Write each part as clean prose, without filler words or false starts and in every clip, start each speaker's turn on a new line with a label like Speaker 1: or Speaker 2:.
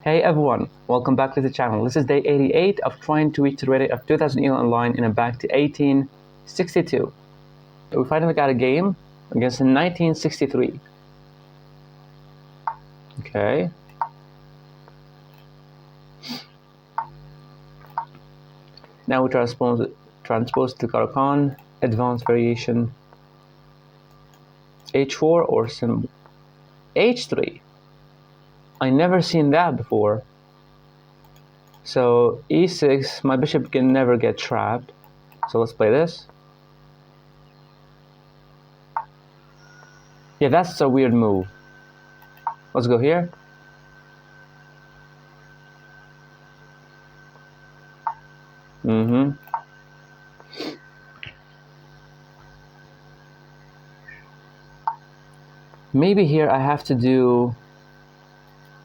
Speaker 1: Hey everyone, welcome back to the channel. This is day 88 of trying to reach the rate of 2000 EEL online in a back to 1862. We finally got a game against 1963. Okay. Now we transpose the Caro-Kann, advanced variation, h4 or symbol h3. I never seen that before. So e6, my bishop can never get trapped. So let's play this. Yeah, that's a weird move. Let's go here. Maybe here I have to do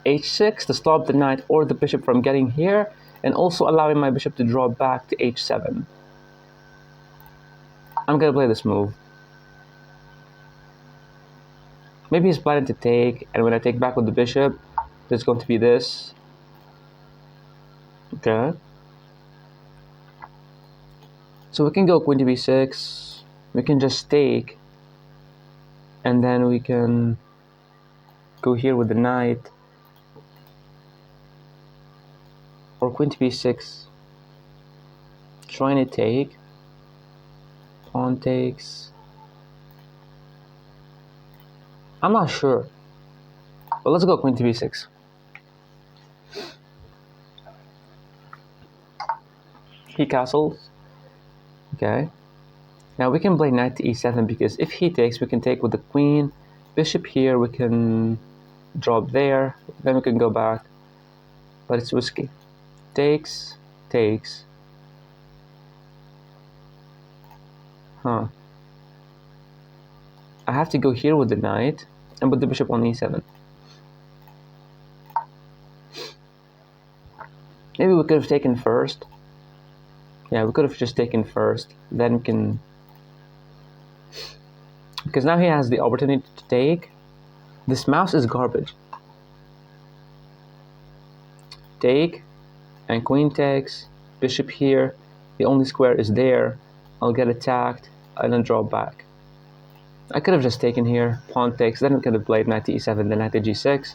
Speaker 1: h6 to stop the knight or the bishop from getting here, and also allowing my bishop to draw back to h7. I'm gonna play this move. Maybe he's planning to take, and when I take back with the bishop, there's going to be this. Okay. So we can go queen to b6. We can just take, and then we can go here with the knight, or queen to b6. Trying to take. Pawn takes. I'm not sure, but let's go queen to b6. He castles. Okay. Now we can play knight to e7 because if he takes, we can take with the queen. Bishop here, we can drop there. Then we can go back, but it's risky. Takes, takes. Huh. I have to go here with the knight and put the bishop on e7. Maybe we could have taken first. Yeah, we could have just taken first. Then we can... Because now he has the opportunity to take. This mouse is garbage. Take, and queen takes, bishop here. The only square is there. I'll get attacked, and then draw back. I could have just taken here, pawn takes, then we could have played knight to e7, then knight to g6.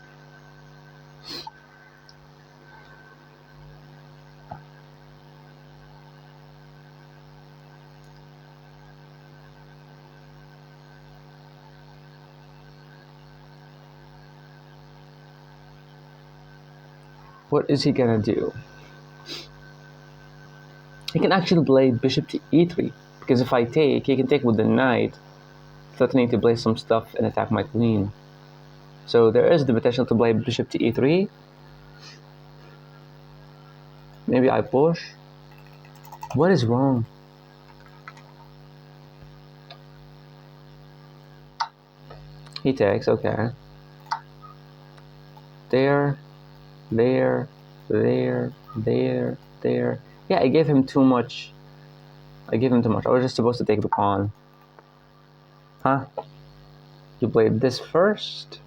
Speaker 1: What is he gonna do? He can actually play bishop to e3, because if I take, he can take with the knight, threatening to play some stuff and attack my queen. So there is the potential to play bishop to e3. Maybe I push. What is wrong? He takes, okay. There, there, there, there, there. Yeah, I gave him too much. I gave him too much. I was just supposed to take the pawn. Huh? You played this first.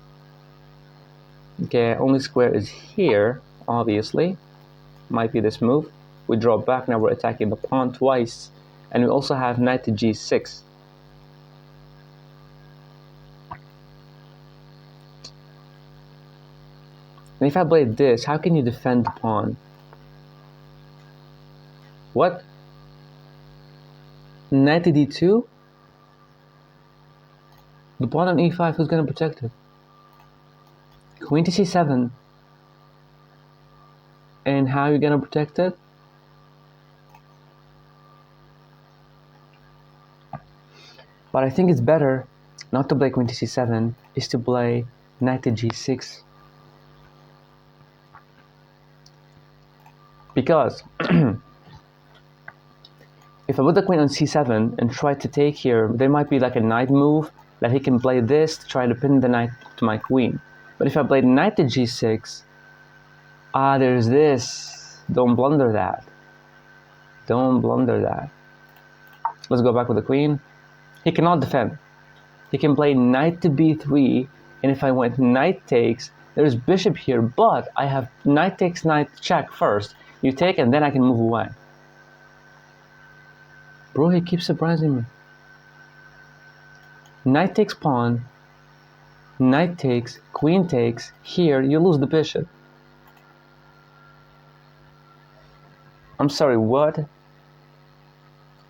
Speaker 1: Okay, only square is here, obviously. Might be this move. We draw back, now we're attacking the pawn twice. And we also have knight to g6. And if I played this, how can you defend the pawn? What? Knight to d2? The pawn on e5, who's gonna protect it? Queen to c7. And how are you gonna protect it? But I think it's better not to play queen to c7, is to play knight to g6. Because if I put the queen on c7 and try to take here, there might be like a knight move that he can play this to try to pin the knight to my queen. But if I play knight to g6, there's this. Don't blunder that. Don't blunder that. Let's go back with the queen. He cannot defend. He can play knight to b3, and if I went knight takes, There's bishop here, but I have knight takes knight check first. You take and then I can move away. Bro, he keeps surprising me. Knight takes pawn. Knight takes, queen takes. Here, you lose the bishop. I'm sorry, what?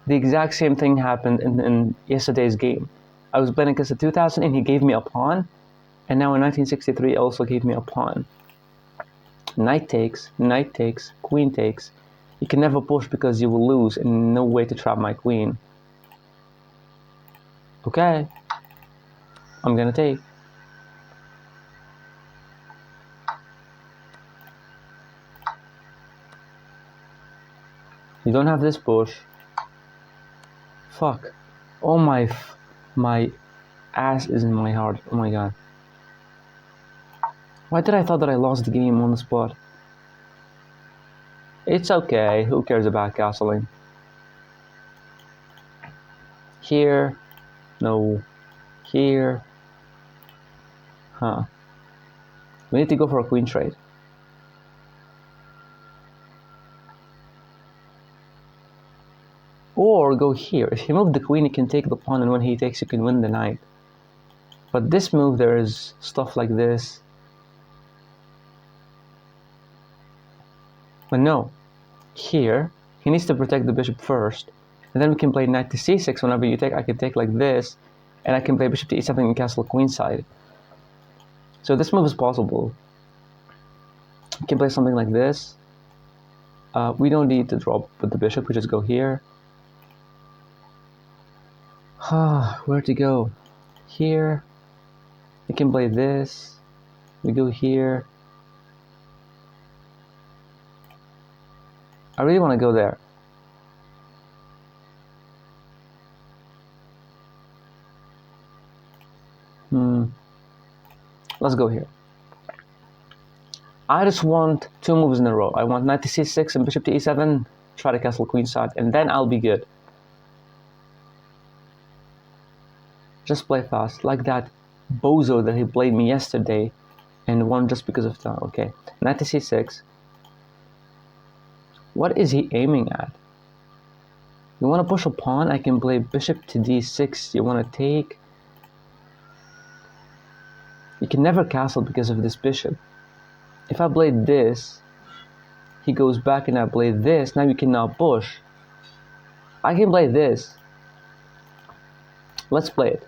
Speaker 1: The exact same thing happened in yesterday's game. I was playing against a 2000 and he gave me a pawn. And now in 1963 he also gave me a pawn. Knight takes, queen takes. You can never push because you will lose and no way to trap my queen. Okay, I'm gonna take. You don't have this push. Fuck. Oh my ass is in my heart. Oh my god. Why did I thought that I lost the game on the spot? It's okay. Who cares about castling? Here. No. Here. Huh. We need to go for a queen trade. Or go here. If you move the queen, you can take the pawn, and when he takes, you can win the knight. But this move, there is stuff like this. But no. Here, he needs to protect the bishop first. And then we can play knight to c6 whenever you take. I can take like this. And I can play bishop to e7 and castle queenside. So this move is possible. You can play something like this. We don't need to drop with the bishop. We just go here. Where to go? Here. You can play this. We go here. I really want to go there. Let's go here. I just want two moves in a row. I want knight to c6 and bishop to e7, try to castle queenside, and then I'll be good. Just play fast, like that bozo that he played me yesterday and won just because of that. Okay, knight to c6. What is he aiming at? You want to push a pawn? I can play bishop to d6. You want to take? You can never castle because of this bishop. If I played this, he goes back and I play this. Now you cannot push. I can play this. Let's play it.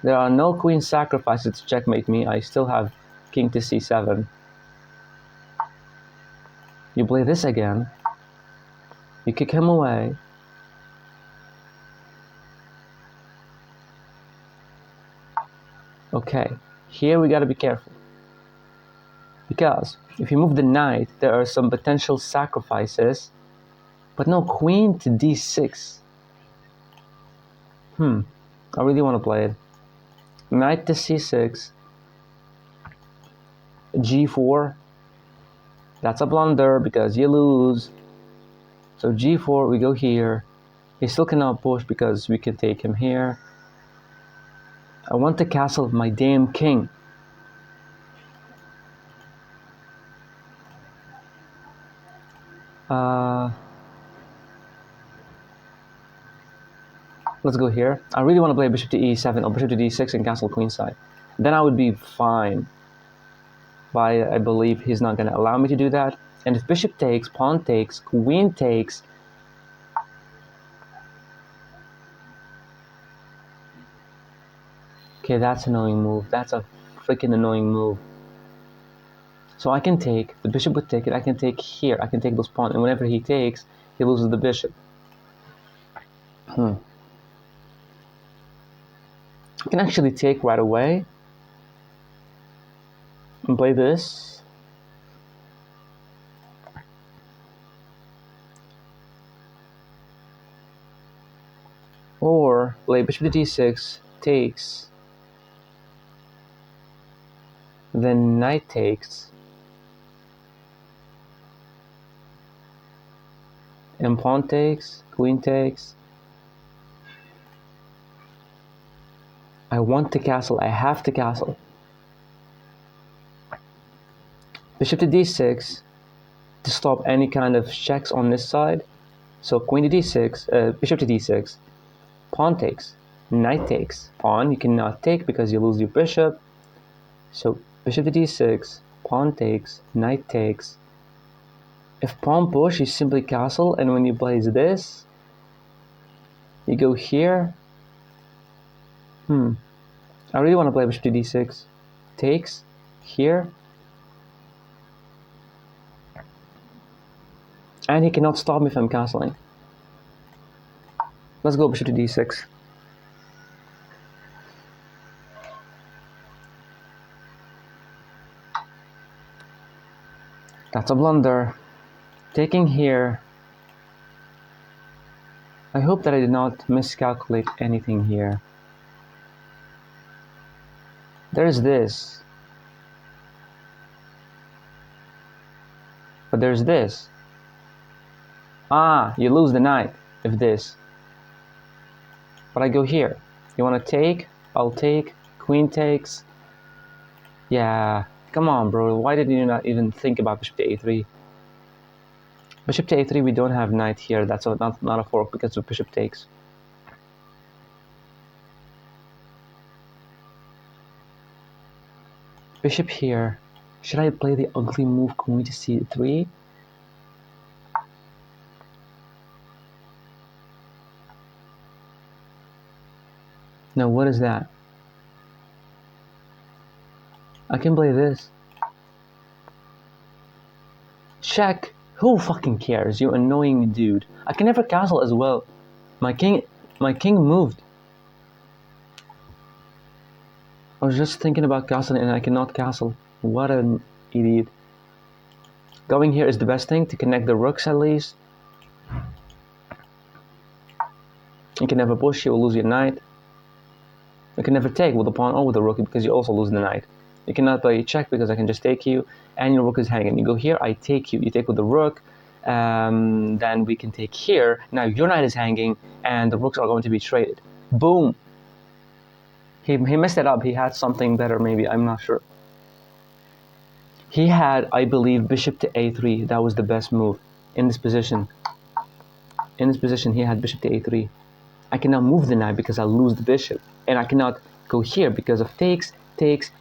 Speaker 1: There are no queen sacrifices to checkmate me. I still have king to c7. You play this again. You kick him away. Okay, here we gotta be careful. Because if you move the knight, there are some potential sacrifices. But no, queen to d6. I really want to play it. Knight to c6. g4. That's a blunder because you lose. So g4, we go here. He still cannot push because we can take him here. I want the castle of my damn king. Let's go here. I really want to play bishop to e7 or bishop to d6 and castle queenside. Then I would be fine. But I believe he's not going to allow me to do that. And if bishop takes, pawn takes, queen takes, okay, that's an annoying move. That's a freaking annoying move. So I can take, the bishop would take it, I can take here, I can take those pawns, and whenever he takes, he loses the bishop. I can actually take right away and play this. Or play bishop to d6, takes, then knight takes, and pawn takes, queen takes. I want to castle. I have to castle. Bishop to d6 to stop any kind of checks on this side. So queen to d6, bishop to d6, pawn takes, knight takes, pawn you cannot take because you lose your bishop. So bishop to d6, pawn takes, knight takes. If pawn push, you simply castle, and when you place this, you go here. I really want to play bishop to d6. Takes, here. And he cannot stop me if I'm castling. Let's go bishop to d6. That's a blunder. Taking here. I hope that I did not miscalculate anything here. There's this. But there's this. Ah, you lose the knight if this. But I go here. You want to take? I'll take. Queen takes. Yeah. Come on, bro. Why did you not even think about bishop to a3? Bishop to a3, we don't have knight here. That's not a fork because of bishop takes. Bishop here. Should I play the ugly move queen to c3? No, what is that? I can play this. Check. Who fucking cares, you annoying dude? I can never castle as well. My king moved. I was just thinking about castling and I cannot castle. What an idiot. Going here is the best thing to connect the rooks at least. You can never push, you will lose your knight. You can never take with the pawn or with the rook because you also lose the knight. You cannot play check because I can just take you and your rook is hanging. You go here, I take you. You take with the rook, then we can take here. Now your knight is hanging and the rooks are going to be traded. Boom. He messed it up. He had something better maybe, I'm not sure. He had, I believe, bishop to a3. That was the best move in this position. In this position, he had bishop to a3. I cannot move the knight because I'll lose the bishop. And I cannot go here because of takes,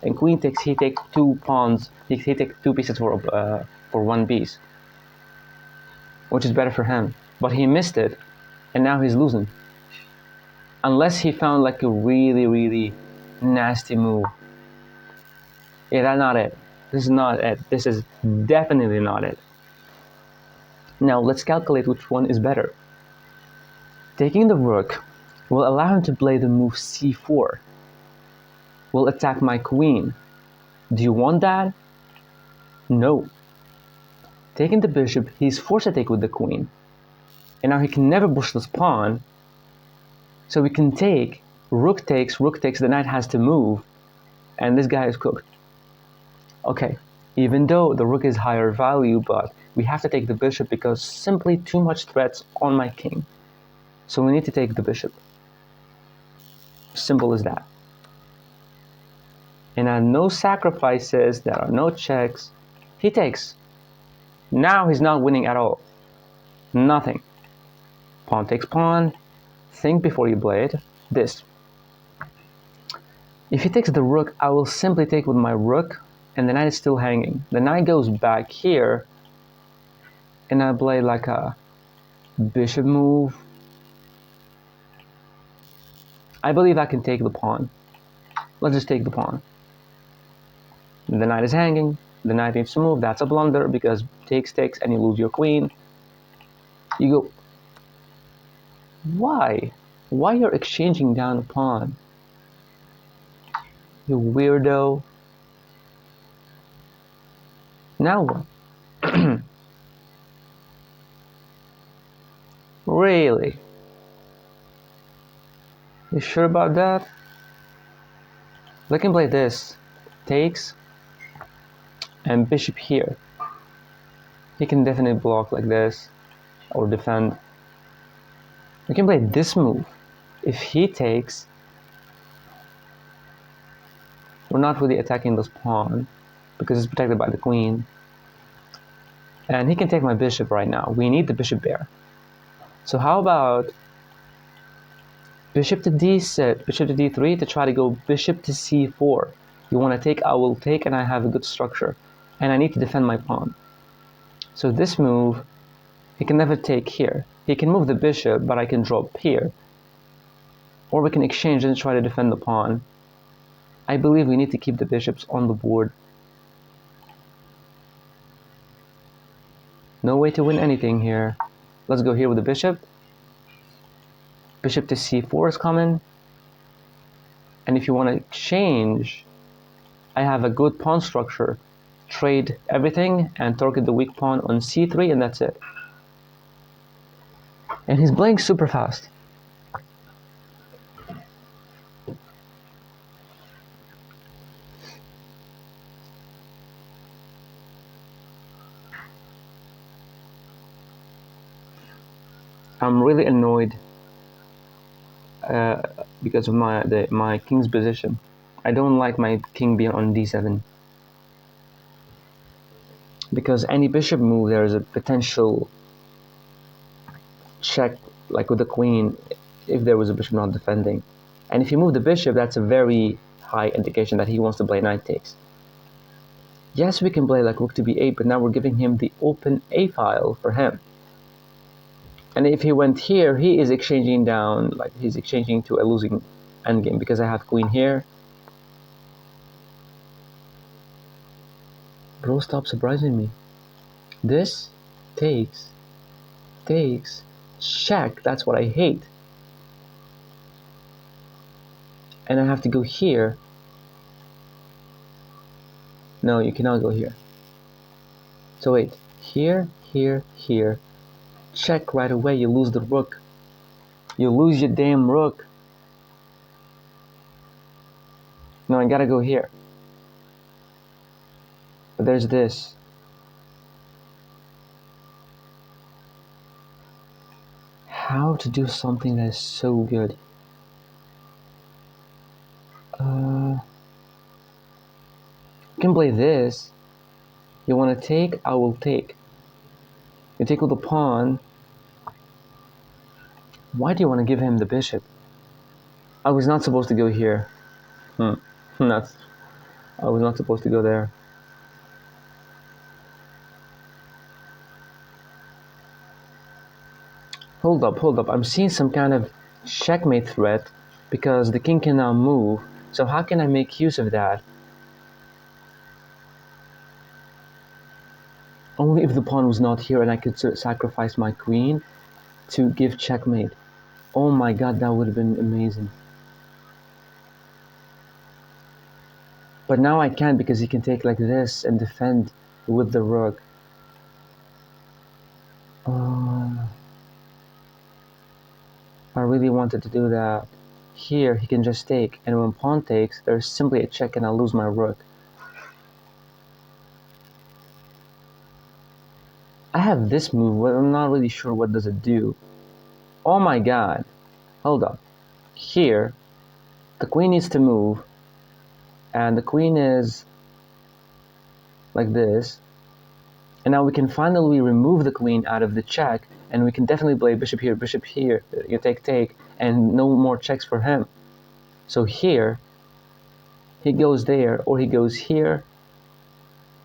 Speaker 1: and queen takes. He takes 2 pawns. He takes 2 pieces for 1 piece, which is better for him. But he missed it, and now he's losing. Unless he found like a really, really nasty move. Yeah, that's not it. This is not it. This is definitely not it. Now let's calculate which one is better. Taking the rook will allow him to play the move c4. Will attack my queen. Do you want that? No. Taking the bishop, he's forced to take with the queen. And now he can never push this pawn. So we can take, rook takes, the knight has to move, and this guy is cooked. Okay, even though the rook is higher value, but we have to take the bishop because simply too much threats on my king. So we need to take the bishop. Simple as that. And at no sacrifices, there are no checks. He takes. Now he's not winning at all. Nothing. Pawn takes pawn. Think before you play it. This. If he takes the rook, I will simply take with my rook, and the knight is still hanging. The knight goes back here, and I play like a bishop move. I believe I can take the pawn. Let's just take the pawn. The knight is hanging. The knight needs to move. That's a blunder because takes, and you lose your queen. You go. Why? Why you're exchanging down a pawn? You weirdo. Now what? Really? You sure about that? I can play this. Takes. And bishop here. He can definitely block like this. Or defend. We can play this move. If he takes, We're not really attacking this pawn because it's protected by the queen. And he can take my bishop right now. We need the bishop there. So how about bishop to d6, bishop to d3 to try to go bishop to c4. You want to take, I will take, and I have a good structure. And I need to defend my pawn. So this move, he can never take here. He can move the bishop, but I can drop here. Or we can exchange and try to defend the pawn. I believe we need to keep the bishops on the board. No way to win anything here. Let's go here with the bishop. Bishop to c4 is coming. And if you want to exchange, I have a good pawn structure. Trade everything and target the weak pawn on c3, and that's it. And he's playing super fast. I'm really annoyed because of my king's position. I don't like my king being on d7. Because any bishop move, there is a potential check, like with the queen, if there was a bishop not defending. And if you move the bishop, that's a very high indication that he wants to play knight takes. Yes, we can play like rook to b8, but now we're giving him the open a file for him. And if he went here, he is exchanging down, like he's exchanging to a losing endgame because I have queen here. Bro, stop surprising me. This takes, check, that's what I hate. And I have to go here. No, you cannot go here. So wait, here, here, here. Check right away, you lose the rook. You lose your damn rook. No, I gotta go here. But there's this. How to do something that is so good? You can play this. You want to take? I will take. You take with the pawn. Why do you want to give him the bishop? I was not supposed to go here. Nuts. I was not supposed to go there. Hold up. I'm seeing some kind of checkmate threat because the king can now move. So how can I make use of that? Only if the pawn was not here and I could sacrifice my queen to give checkmate. Oh my god, that would have been amazing. But now I can't because he can take like this and defend with the rook. I really wanted to do that. Here he can just take, and when pawn takes, there's simply a check and I lose my rook. I have this move, but I'm not really sure what does it do. Oh my god. Hold up. Here, the queen needs to move, and the queen is like this. And now we can finally remove the queen out of the check, and we can definitely play bishop here, you take, and no more checks for him. So here, he goes there, or he goes here.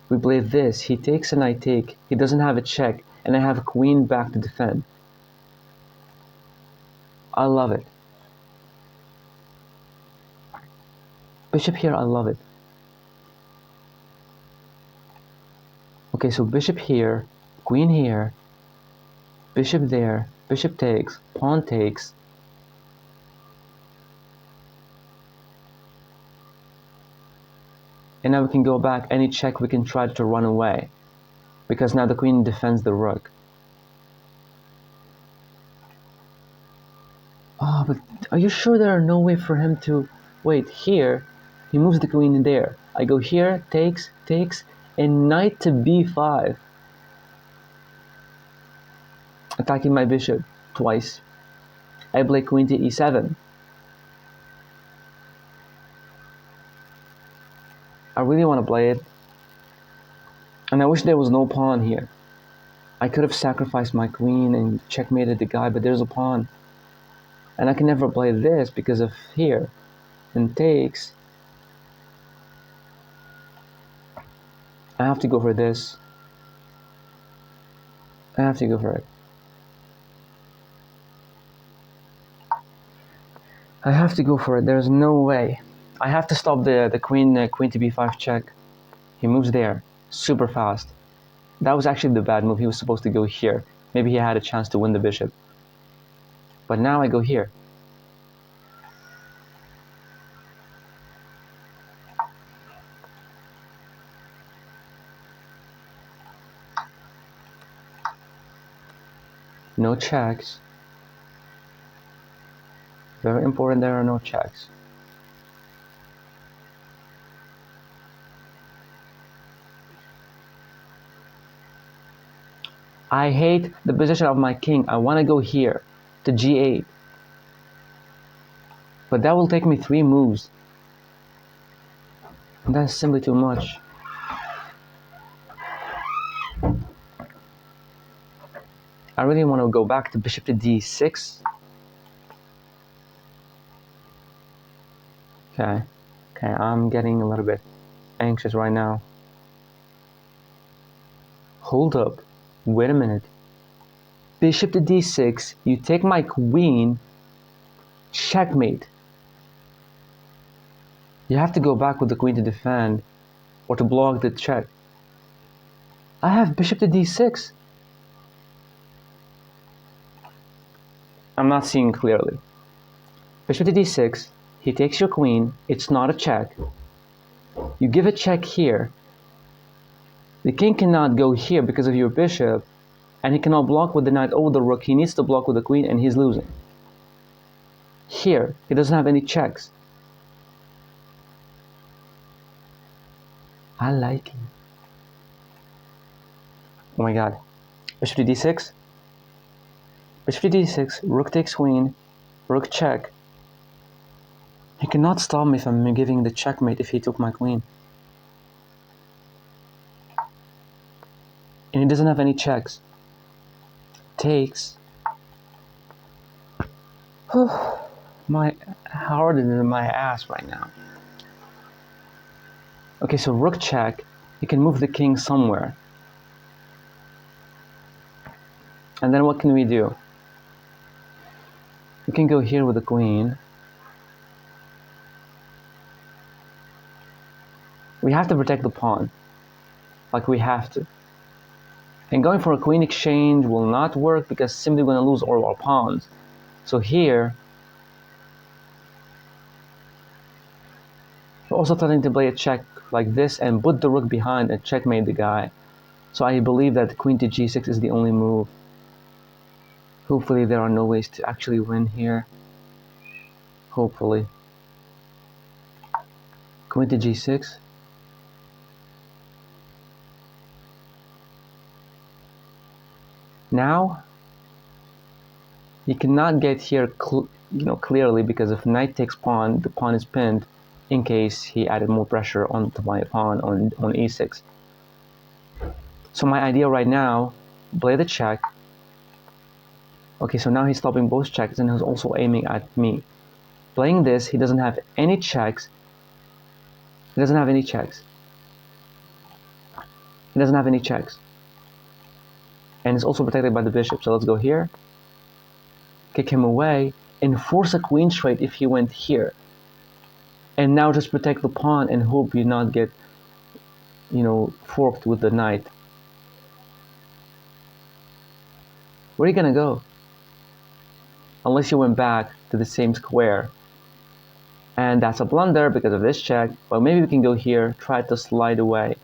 Speaker 1: We play this, he takes and I take, he doesn't have a check, and I have a queen back to defend. I love it. Bishop here, I love it. Okay, so bishop here, queen here, bishop there, bishop takes, pawn takes. And now we can go back, any check we can try to run away. Because now the queen defends the rook. Oh, but are you sure there are no way for him to... Wait, here, he moves the queen in there. I go here, takes, and knight to b5. Attacking my bishop twice. I play queen to e7. I really want to play it. And I wish there was no pawn here. I could have sacrificed my queen and checkmated the guy, but there's a pawn. And I can never play this because of here. And takes. I have to go for this. I have to go for it. I have to go for it. There's no way. I have to stop the queen queen to b5 check. He moves there. Super fast. That was actually the bad move. He was supposed to go here. Maybe he had a chance to win the bishop. But now I go here. No checks. Very important, there are no checks. I hate the position of my king. I want to go here to g8. But that will take me 3 moves. And that's simply too much. I really want to go back to bishop to d6. Okay, I'm getting a little bit anxious right now. Hold up, wait a minute. Bishop to d6, you take my queen, checkmate. You have to go back with the queen to defend, or to block the check. I have bishop to d6. I'm not seeing clearly. Bishop to d6, he takes your queen, it's not a check. You give a check here. The king cannot go here because of your bishop, and he cannot block with the knight or the rook. He needs to block with the queen, and he's losing. Here, he doesn't have any checks. I like it. Oh my god. Bishop to d6. Bishop to d6, rook takes queen, rook check. He cannot stop me from giving the checkmate if he took my queen. And he doesn't have any checks. Takes. My heart is in my ass right now. Okay, so rook check. You can move the king somewhere. And then what can we do? We can go here with the queen. We have to protect the pawn. Like we have to. And going for a queen exchange will not work because simply going to lose all our pawns. So here, we're also starting to play a check like this and put the rook behind and checkmate the guy. So I believe that queen to g6 is the only move. Hopefully there are no ways to actually win here. Hopefully. Queen to g6. Now, you cannot get here clearly because if knight takes pawn, the pawn is pinned in case he added more pressure onto my pawn on e6. So my idea right now, play the check. Okay, so now he's stopping both checks and he's also aiming at me. Playing this, he doesn't have any checks. He doesn't have any checks. He doesn't have any checks. And it's also protected by the bishop. So let's go here. Kick him away and force a queen straight if he went here. And now just protect the pawn and hope you not get, forked with the knight. Where are you gonna go? Unless you went back to the same square. And that's a blunder because of this check. But maybe we can go here, try to slide away.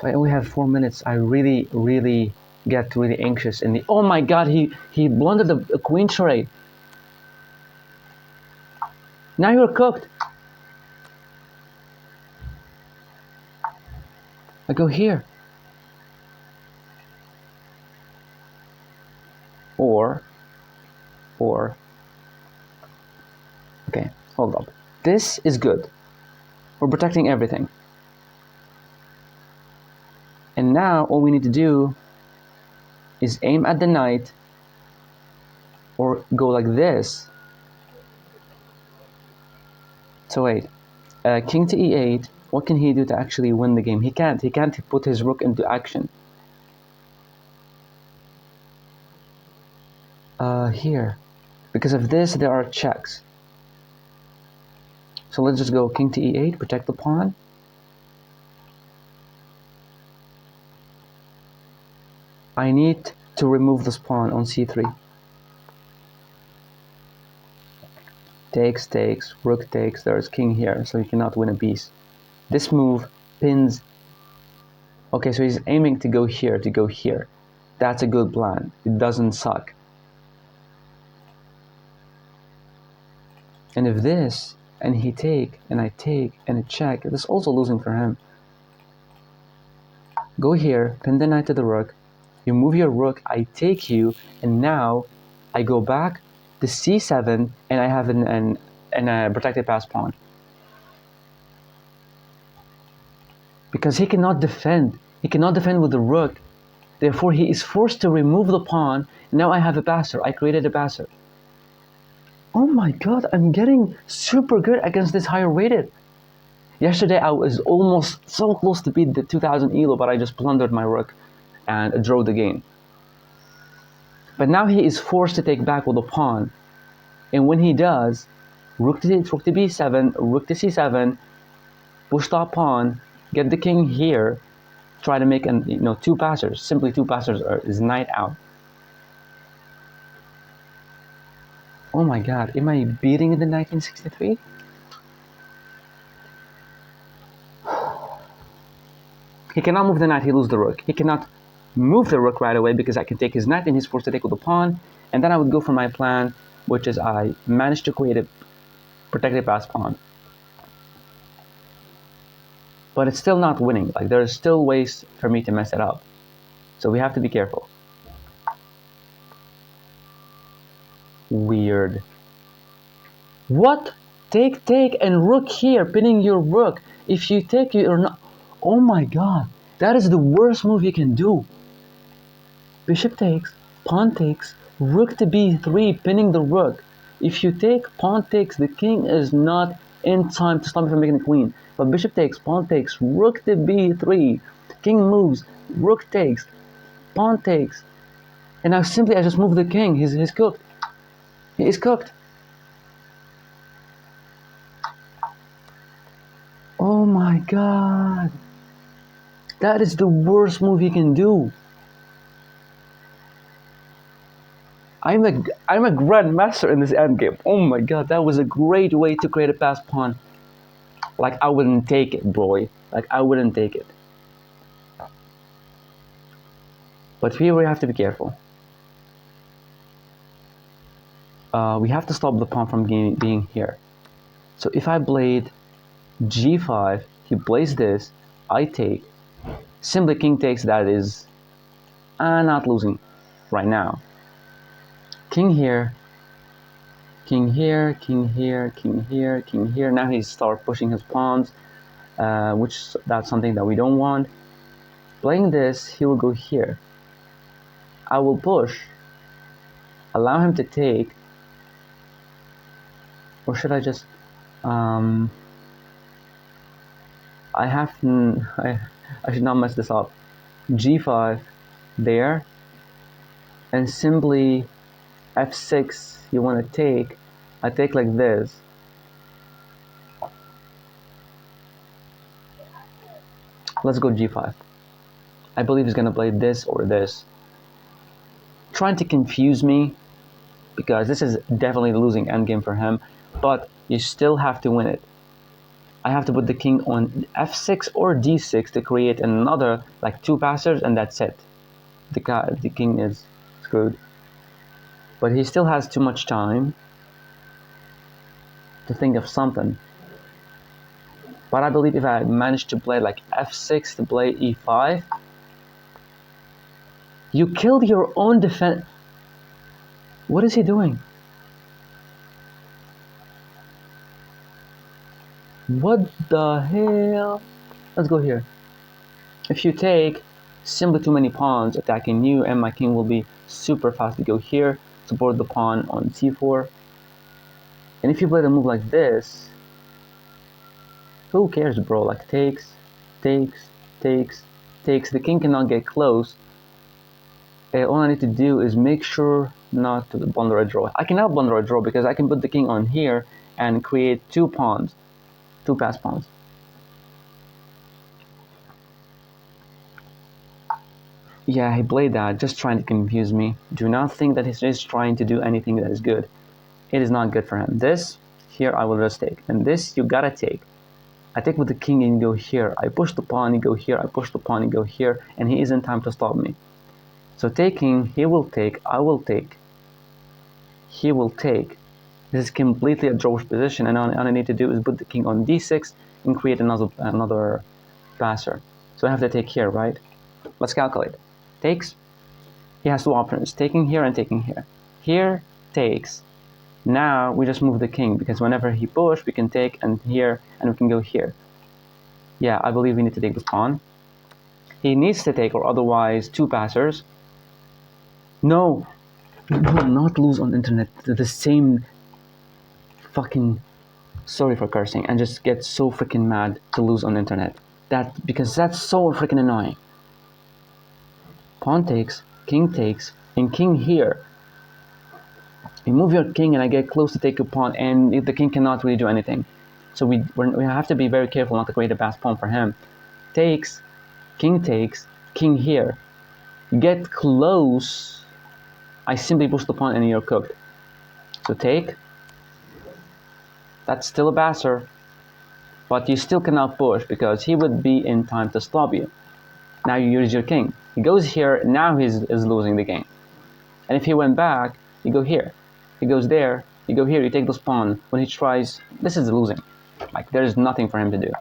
Speaker 1: I only have 4 minutes. I really get really anxious. And oh my god, he blundered a queen charade. Now you're cooked. I go here. Or Okay, hold up. This is good. We're protecting everything. And now all we need to do is aim at the knight or go like this. So wait, king to e8, what can he do to actually win the game? He can't put his rook into action. Here, because of this there are checks. So let's just go king to e8, protect the pawn. I need to remove this pawn on c3. Takes, rook takes, there's king here, so he cannot win a piece. This move pins. Okay, so he's aiming to go here. That's a good plan. It doesn't suck. And if this, and he take, and I take, and a check, this is also losing for him. Go here, pin the knight to the rook, you move your rook, I take you, and now I go back to c7, and I have a protected pass pawn. Because he cannot defend with the rook, therefore he is forced to remove the pawn. Now I have a passer, I created a passer. Oh my god, I'm getting super good against this higher rated. Yesterday I was almost so close to beat the 2000 elo, but I just plundered my rook and drew the game. But now he is forced to take back with a pawn. And when he does, rook to b7, rook to c7, push top pawn, get the king here, try to make two passers. Simply two passers is knight out. Oh my god, am I beating the 1963? He cannot move the knight, he loses the rook. He cannot move the rook right away because I can take his knight and he's forced to take with the pawn. And then I would go for my plan, which is I managed to create a protected pass pawn. But it's still not winning. Like, there's still ways for me to mess it up. So we have to be careful. Weird. What? Take, and rook here, pinning your rook. If you take, you're not. Oh my god. That is the worst move you can do. Bishop takes, pawn takes, rook to b3, pinning the rook. If you take, pawn takes, the king is not in time to stop me from making the queen. But bishop takes, pawn takes, rook to b3, king moves, rook takes, pawn takes. And now simply I just move the king. He's cooked. He is cooked. Oh my god. That is the worst move you can do. I'm a grandmaster in this endgame. Oh my god, that was a great way to create a pass pawn. Like, I wouldn't take it, boy. Like, I wouldn't take it. But here we have to be careful. We have to stop the pawn from being here. So if I played g5, he plays this, I take. Simply king takes, that is not losing right now. King here, king here, king here, king here, king here. Now he starts pushing his pawns, which that's something that we don't want. Playing this, he will go here. I will push, allow him to take, or should I just I should not mess this up. g5 there, and simply f6 you want to take. I take like this. Let's go g5. I believe he's gonna play this or this, trying to confuse me, because this is definitely the losing endgame for him, but you still have to win it. I have to put the king on f6 or d6 to create another, like, two passers, and that's it. The king is screwed. But he still has too much time to think of something. But I believe if I manage to play like f6 to play e5, you killed your own defense. What is he doing? What the hell? Let's go here. If you take, simply too many pawns attacking you, and my king will be super fast to go here, support the pawn on c4. And if you play the move like this, who cares, bro? Like takes, takes, takes, takes. The king cannot get close. All I need to do is make sure not to blunder a draw. I cannot blunder a draw because I can put the king on here and create two pawns, two pass pawns. Yeah, he played that, just trying to confuse me. Do not think that he's just trying to do anything that is good. It is not good for him. This, here I will just take. And this, you gotta take. I take with the king and go here. I push the pawn and go here. I push the pawn and go here. And he isn't time to stop me. So taking, he will take, I will take. He will take. This is completely a drawish position, and all I need to do is put the king on d6 and create another passer. So I have to take here, right? Let's calculate. Takes. He has two options, taking here and taking here. Here, takes. Now we just move the king, because whenever he push, we can take and here, and we can go here. Yeah, I believe we need to take this pawn. He needs to take, or otherwise two passers. No! We will not lose on the internet the same fucking, sorry for cursing, and just get so freaking mad to lose on the internet. Because that's so freaking annoying. Pawn takes, and king here. You move your king and I get close to take a pawn, and the king cannot really do anything. So we have to be very careful not to create a pass pawn for him. Takes, king here. You get close, I simply push the pawn and you're cooked. So take. That's still a passer, but you still cannot push because he would be in time to stop you. Now you use your king. He goes here, now he is losing the game. And if he went back, you go here. He goes there, you go here, you take this pawn. When he tries, this is losing. Like, there's nothing for him to do.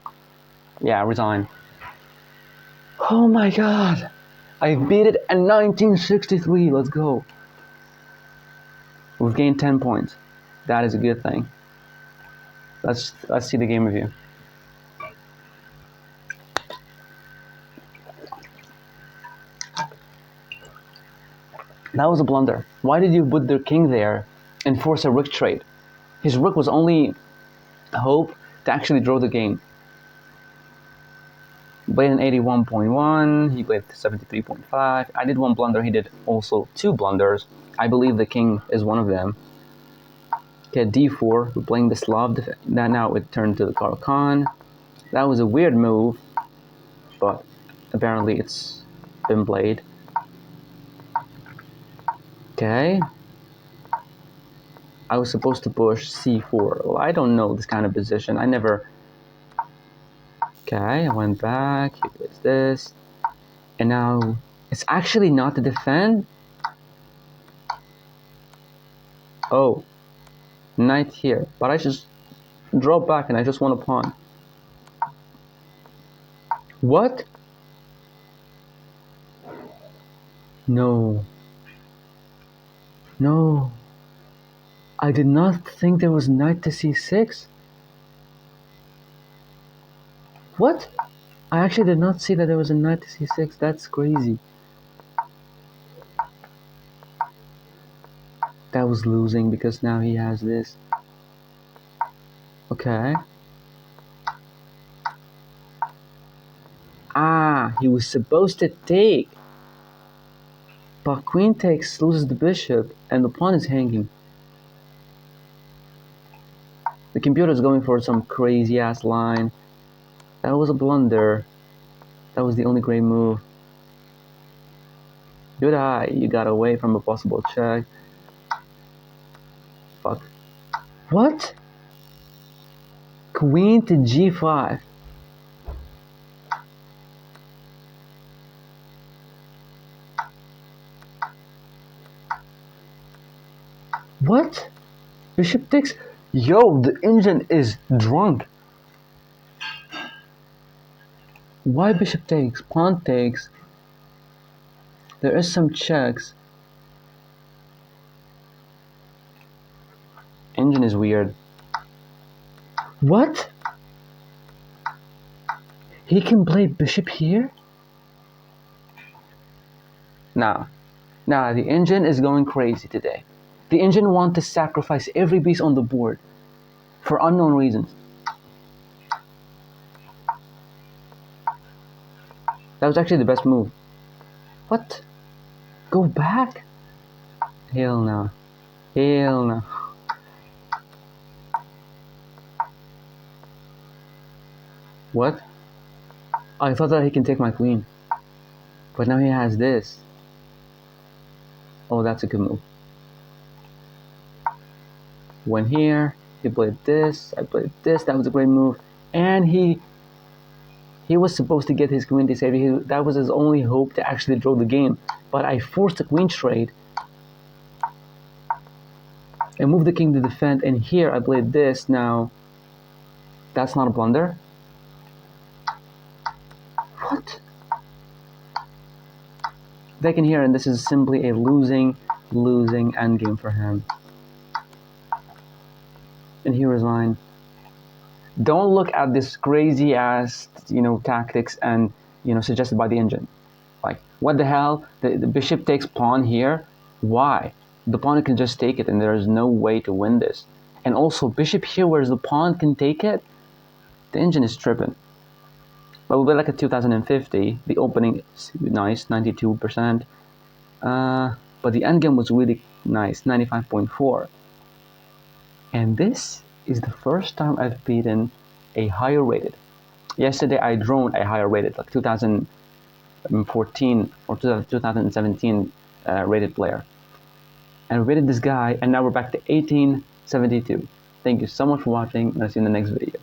Speaker 1: Yeah, resign. Oh my god. I beat it in 1963, let's go. We've gained 10 points. That is a good thing. Let's see the game review. That was a blunder. Why did you put their king there and force a rook trade? His rook was only a hope to actually draw the game. He played an 81.1, he played 73.5. I did one blunder, he did also two blunders. I believe the king is one of them. Okay, d4, we're playing the Slav defense. Now it turned to the Caro-Kann. That was a weird move, but apparently it's been played. Okay. I was supposed to push c4. Well, I don't know this kind of position. I never... Okay, I went back, he plays this. And now, it's actually not to defend? Oh, knight here. But I just draw back and I just want a pawn. What? No. No. I did not think there was knight to c6. What? I actually did not see that there was a knight to c6. That's crazy. That was losing because now he has this. Okay. Ah, he was supposed to take. But queen takes, loses the bishop, and the pawn is hanging. The computer is going for some crazy ass line. That was a blunder. That was the only great move. Good eye, you got away from a possible check. Fuck. What? Queen to g5. What? Bishop takes. Yo, the engine is drunk. Why bishop takes? Pawn takes. There is some checks. Engine is weird. What? He can play bishop here? Nah, the engine is going crazy today. The engine wants to sacrifice every piece on the board for unknown reasons. That was actually the best move. What? Go back? Hell no. Hell no. What? I thought that he can take my queen. But now he has this. Oh, that's a good move. Went here. He played this. I played this. That was a great move. And he was supposed to get his queen to save. That was his only hope to actually draw the game. But I forced the queen trade. I moved the king to defend. And here I played this. Now, that's not a blunder. What? They can hear, and this is simply a losing endgame for him. And he resigned. Don't look at this crazy ass, tactics and suggested by the engine. Like, what the hell? The bishop takes pawn here. Why? The pawn can just take it, and there is no way to win this. And also, bishop here, whereas the pawn can take it. The engine is tripping. But we'll be like at 2050. The opening is nice, 92%. But the endgame was really nice, 95.4. And this is the first time I've beaten a higher rated. Yesterday I droned a higher rated, like 2014 or 2017 rated player. And we rated this guy, and now we're back to 1872. Thank you so much for watching, and I'll see you in the next video.